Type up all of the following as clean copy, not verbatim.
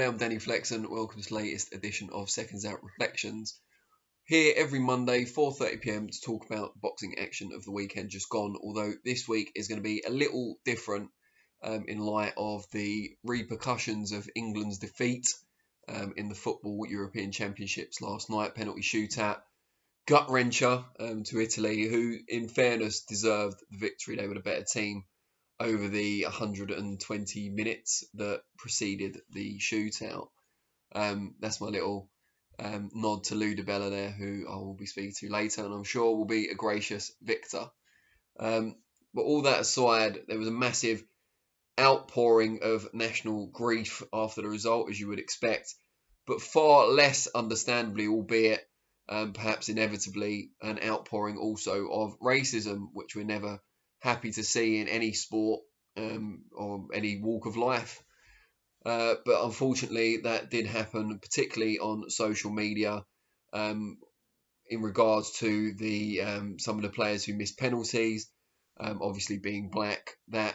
everybody, I'm Danny Flexen. Welcome to the latest edition of SecondsOut ReFLEXions. Here every Monday, 4:30 PM to talk about boxing action of the weekend just gone. Although this week is going to be a little different in light of the repercussions of England's defeat in the Football European Championships last night. Penalty shootout, gut-wrencher to Italy, who in fairness deserved the victory. They were the better team over the 120 minutes that preceded the shootout. That's my little nod to Ludabella there, who I will be speaking to later, and I'm sure will be a gracious victor. But all that aside, there was a massive outpouring of national grief after the result, as you would expect, but far less understandably, albeit perhaps inevitably, an outpouring also of racism, which we're never happy to see in any sport or any walk of life. But unfortunately, that did happen, particularly on social media, in regards to the some of the players who missed penalties, obviously being black. That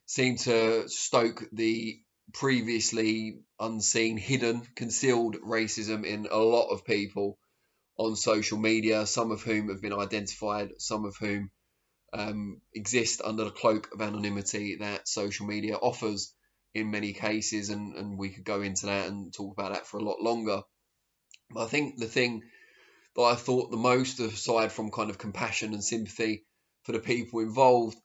seemed to stoke the previously unseen, hidden, concealed racism in a lot of people on social media, some of whom have been identified, some of whom exist under the cloak of anonymity that social media offers in many cases, and we could go into that and talk about that for a lot longer. But I think the thing that I thought the most, aside from kind of compassion and sympathy for the people involved,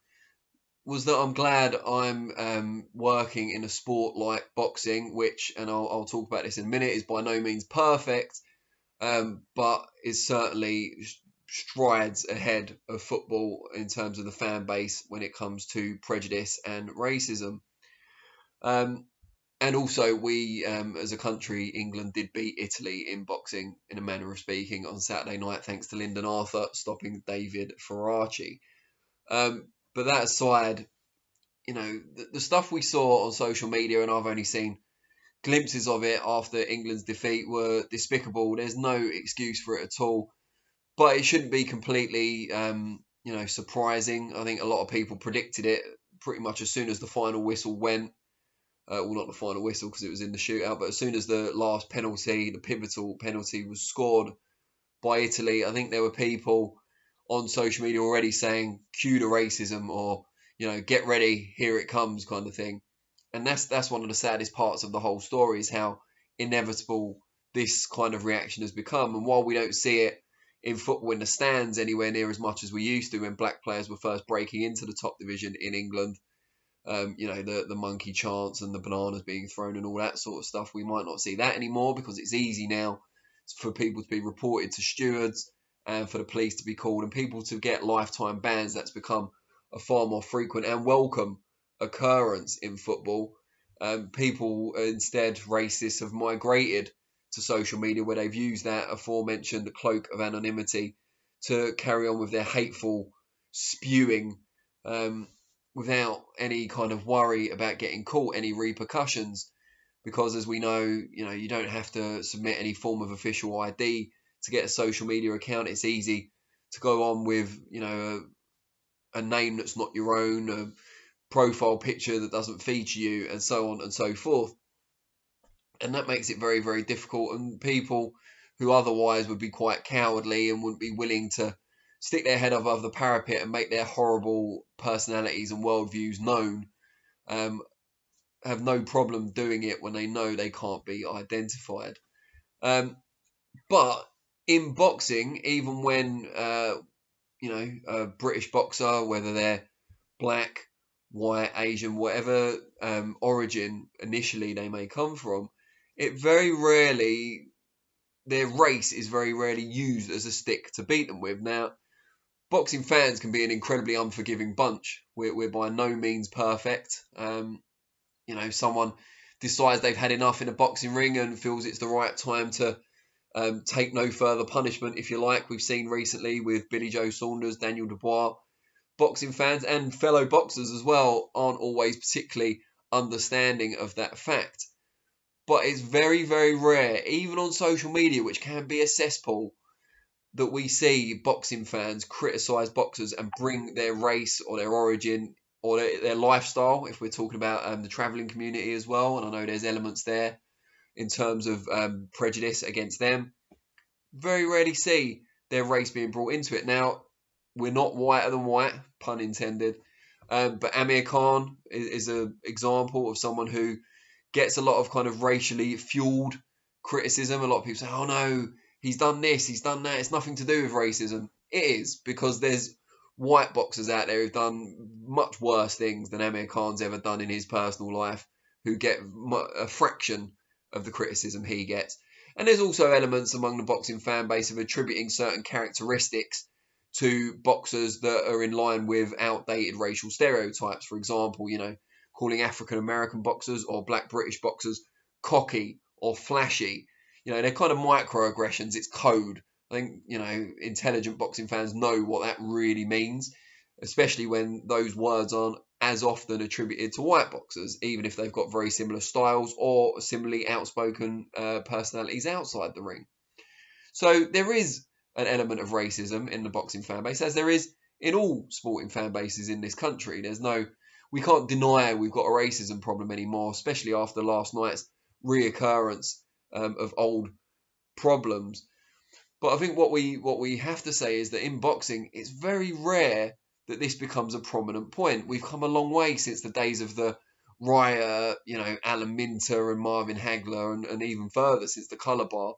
was that I'm glad I'm working in a sport like boxing, which, and I'll talk about this in a minute, is by no means perfect, but is certainly strides ahead of football in terms of the fan base when it comes to prejudice and racism. And also, we, as a country, England did beat Italy in boxing, in a manner of speaking, on Saturday night, thanks to Lyndon Arthur stopping David Ferracci. But that aside, you know, the stuff we saw on social media, and I've only seen glimpses of it after England's defeat, were despicable. There's no excuse for it at all. But it shouldn't be completely, surprising. I think a lot of people predicted it pretty much as soon as the final whistle went. Well, not the final whistle because it was in the shootout, but as soon as the last penalty, the pivotal penalty, was scored by Italy, I think there were people on social media already saying, cue the racism, or, get ready, here it comes, kind of thing. And that's one of the saddest parts of the whole story, is how inevitable this kind of reaction has become. And while we don't see it in football in the stands anywhere near as much as we used to when black players were first breaking into the top division in England, the monkey chants and the bananas being thrown and all that sort of stuff, we might not see that anymore, because it's easy now for people to be reported to stewards and for the police to be called and people to get lifetime bans. That's become a far more frequent and welcome occurrence in football. People, instead, racists, have migrated to social media, where they've used that aforementioned cloak of anonymity to carry on with their hateful spewing without any kind of worry about getting caught, any repercussions, because as we know, you don't have to submit any form of official ID to get a social media account. It's easy to go on with a name that's not your own, a profile picture that doesn't feature you, and so on and so forth. And that makes it very, very difficult. And people who otherwise would be quite cowardly and wouldn't be willing to stick their head above the parapet and make their horrible personalities and worldviews known, have no problem doing it when they know they can't be identified. But in boxing, even when, a British boxer, whether they're black, white, Asian, whatever origin initially they may come from, their race is very rarely used as a stick to beat them with. Now, boxing fans can be an incredibly unforgiving bunch. We're by no means perfect. Someone decides they've had enough in a boxing ring and feels it's the right time to take no further punishment, if you like. We've seen recently with Billy Joe Saunders, Daniel Dubois. Boxing fans and fellow boxers as well aren't always particularly understanding of that fact. But it's very, very rare, even on social media, which can be a cesspool, that we see boxing fans criticise boxers and bring their race or their origin or their lifestyle, if we're talking about the travelling community as well, and I know there's elements there, in terms of prejudice against them. Very rarely see their race being brought into it. Now, we're not whiter than white, pun intended, but Amir Khan is an example of someone who gets a lot of kind of racially fueled criticism. A lot of people say, oh no, he's done this, he's done that. It's nothing to do with racism. It is, because there's white boxers out there who've done much worse things than Amir Khan's ever done in his personal life, who get a fraction of the criticism he gets. And there's also elements among the boxing fan base of attributing certain characteristics to boxers that are in line with outdated racial stereotypes. For example, calling African American boxers or black British boxers cocky or flashy. They're kind of microaggressions. It's code. I think, intelligent boxing fans know what that really means, especially when those words aren't as often attributed to white boxers, even if they've got very similar styles or similarly outspoken personalities outside the ring. So there is an element of racism in the boxing fan base, as there is in all sporting fan bases in this country. We can't deny we've got a racism problem anymore, especially after last night's reoccurrence of old problems. But I think what we have to say is that in boxing, it's very rare that this becomes a prominent point. We've come a long way since the days of the Riot, Alan Minter and Marvin Hagler, and even further since the colour bar.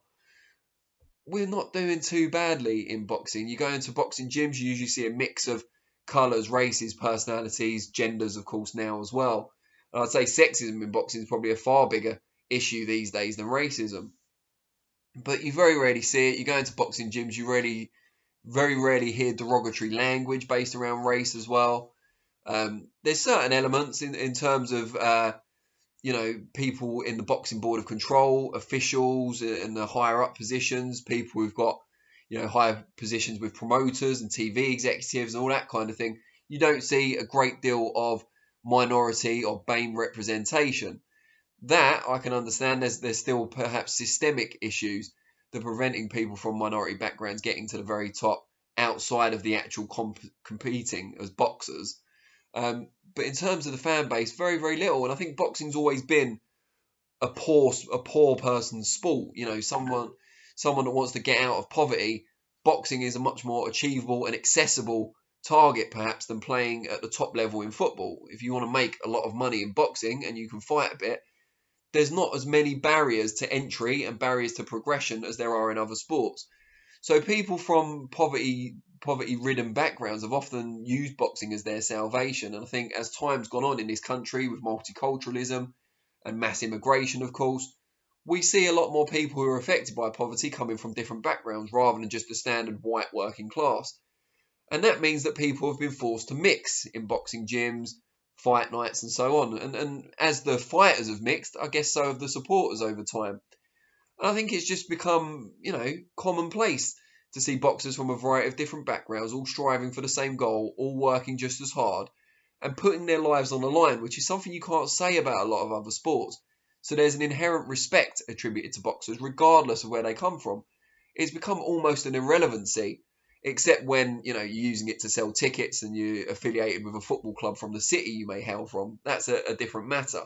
We're not doing too badly in boxing. You go into boxing gyms, you usually see a mix of colours, races, personalities, genders, of course, now as well. And I'd say sexism in boxing is probably a far bigger issue these days than racism. But you very rarely see it. You go into boxing gyms, you very rarely hear derogatory language based around race as well. There's certain elements in terms of people in the boxing board of control, officials in the higher up positions, people who've got higher positions with promoters and TV executives and all that kind of thing. You don't see a great deal of minority or BAME representation. That I can understand. There's still perhaps systemic issues that are preventing people from minority backgrounds getting to the very top outside of the actual competing as boxers. But in terms of the fan base, very, very little. And I think boxing's always been a poor person's sport. Someone that wants to get out of poverty. Boxing is a much more achievable and accessible target, perhaps, than playing at the top level in football. If you want to make a lot of money in boxing and you can fight a bit, there's not as many barriers to entry and barriers to progression as there are in other sports. So people from poverty-ridden backgrounds have often used boxing as their salvation. And I think as time's gone on in this country with multiculturalism and mass immigration, of course, we see a lot more people who are affected by poverty coming from different backgrounds rather than just the standard white working class. And that means that people have been forced to mix in boxing gyms, fight nights and so on. And as the fighters have mixed, I guess so have the supporters over time. And I think it's just become, commonplace to see boxers from a variety of different backgrounds all striving for the same goal, all working just as hard and putting their lives on the line, which is something you can't say about a lot of other sports. So there's an inherent respect attributed to boxers regardless of where they come from. It's become almost an irrelevancy, except when you're using it to sell tickets and you're affiliated with a football club from the city you may hail from. That's a different matter.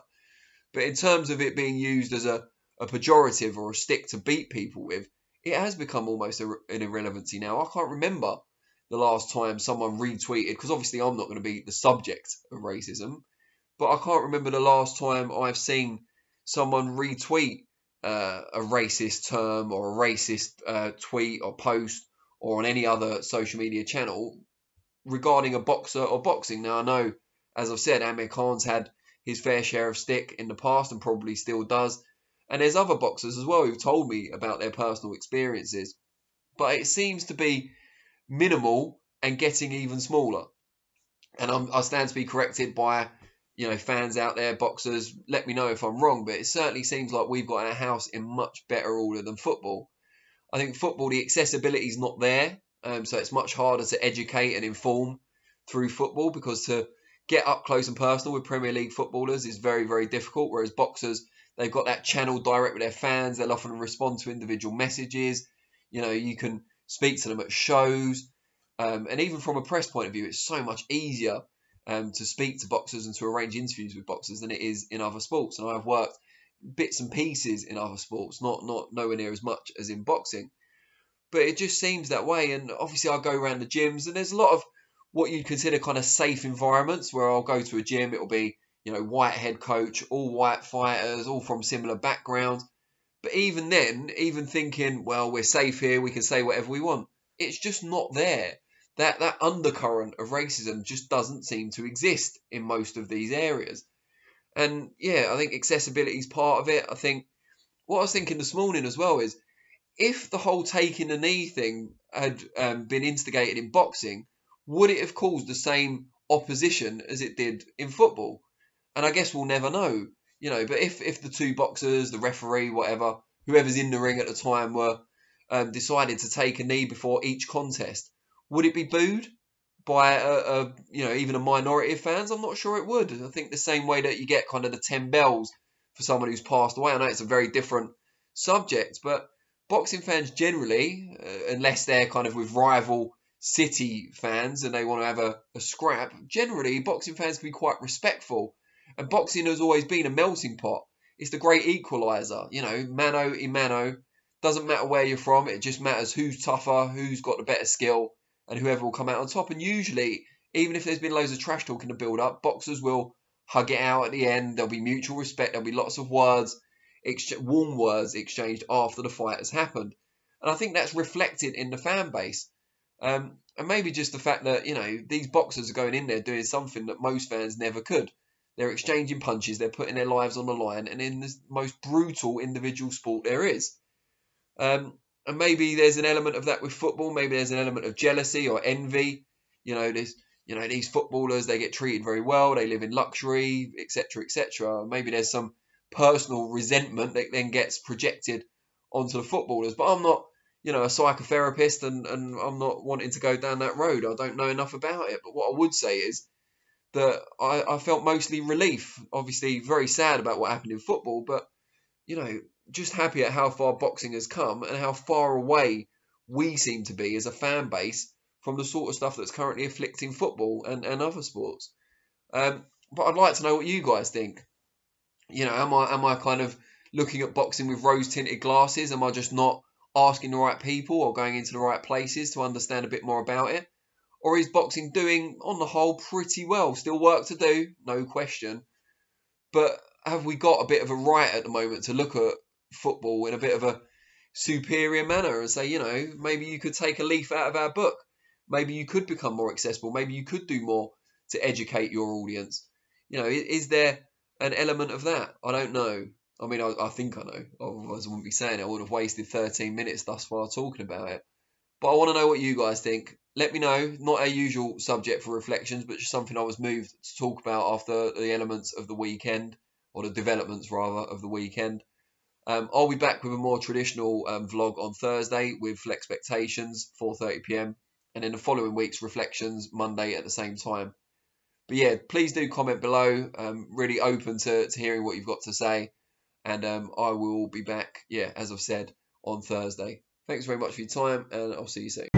But in terms of it being used as a pejorative or a stick to beat people with, it has become almost an irrelevancy now. I can't remember the last time someone retweeted, because obviously I'm not going to be the subject of racism, but I can't remember the last time I've seen someone retweet a racist term or a racist tweet or post or on any other social media channel regarding a boxer or boxing. Now, I know, as I've said, Amir Khan's had his fair share of stick in the past and probably still does. And there's other boxers as well who've told me about their personal experiences. But it seems to be minimal and getting even smaller. And I stand to be corrected by fans out there, boxers. Let me know if I'm wrong, but it certainly seems like we've got our house in much better order than football. I think football, the accessibility is not there, so it's much harder to educate and inform through football, because to get up close and personal with Premier League footballers is very, very difficult, whereas boxers, they've got that channel direct with their fans. They'll often respond to individual messages. You can speak to them at shows. And even from a press point of view, it's so much easier to speak to boxers and to arrange interviews with boxers than it is in other sports. And I've worked bits and pieces in other sports, not nowhere near as much as in boxing. But it just seems that way. And obviously I go around the gyms, and there's a lot of what you'd consider kind of safe environments where I'll go to a gym. It'll be, white head coach, all white fighters, all from similar backgrounds. But even then, even thinking, well, we're safe here, we can say whatever we want, it's just not there. That undercurrent of racism just doesn't seem to exist in most of these areas. And yeah, I think accessibility is part of it. I think what I was thinking this morning as well is, if the whole taking the knee thing had been instigated in boxing, would it have caused the same opposition as it did in football? And I guess we'll never know, But if the two boxers, the referee, whatever, whoever's in the ring at the time were decided to take a knee before each contest, would it be booed by even a minority of fans? I'm not sure it would. I think the same way that you get kind of the 10 bells for someone who's passed away. I know it's a very different subject, but boxing fans generally, unless they're kind of with rival city fans and they want to have a scrap, generally boxing fans can be quite respectful. And boxing has always been a melting pot. It's the great equaliser, mano a mano. Doesn't matter where you're from, it just matters who's tougher, who's got the better skill, and whoever will come out on top. And usually, even if there's been loads of trash talk in the build-up, boxers will hug it out at the end. There'll be mutual respect. There'll be lots of words, warm words exchanged after the fight has happened. And I think that's reflected in the fan base. And maybe just the fact that, these boxers are going in there doing something that most fans never could. They're exchanging punches, they're putting their lives on the line, and in the most brutal individual sport there is. And maybe there's an element of that with football. Maybe there's an element of jealousy or envy. These footballers, they get treated very well, they live in luxury, etc., etc. Maybe there's some personal resentment that then gets projected onto the footballers. But I'm not, a psychotherapist, and I'm not wanting to go down that road. I don't know enough about it. But what I would say is that I felt mostly relief. Obviously very sad about what happened in football, but, just happy at how far boxing has come and how far away we seem to be as a fan base from the sort of stuff that's currently afflicting football and other sports. But I'd like to know what you guys think. Am I kind of looking at boxing with rose-tinted glasses? Am I just not asking the right people or going into the right places to understand a bit more about it? Or is boxing doing, on the whole, pretty well? Still work to do, no question. But have we got a bit of a right at the moment to look at football in a bit of a superior manner and say, maybe you could take a leaf out of our book. Maybe you could become more accessible. Maybe you could do more to educate your audience. Is there an element of that? I don't know. I mean, I think I know. Otherwise I wouldn't be saying it. I would have wasted 13 minutes thus far talking about it. But I want to know what you guys think. Let me know. Not our usual subject for reflections, but just something I was moved to talk about after the elements of the weekend, or the developments rather of the weekend. I'll be back with a more traditional vlog on Thursday with FLEXpectations, 4:30 p.m. and in the following week's reflections Monday at the same time. But yeah, please do comment below. Really open to hearing what you've got to say. And I will be back, as I've said, on Thursday. Thanks very much for your time, and I'll see you soon.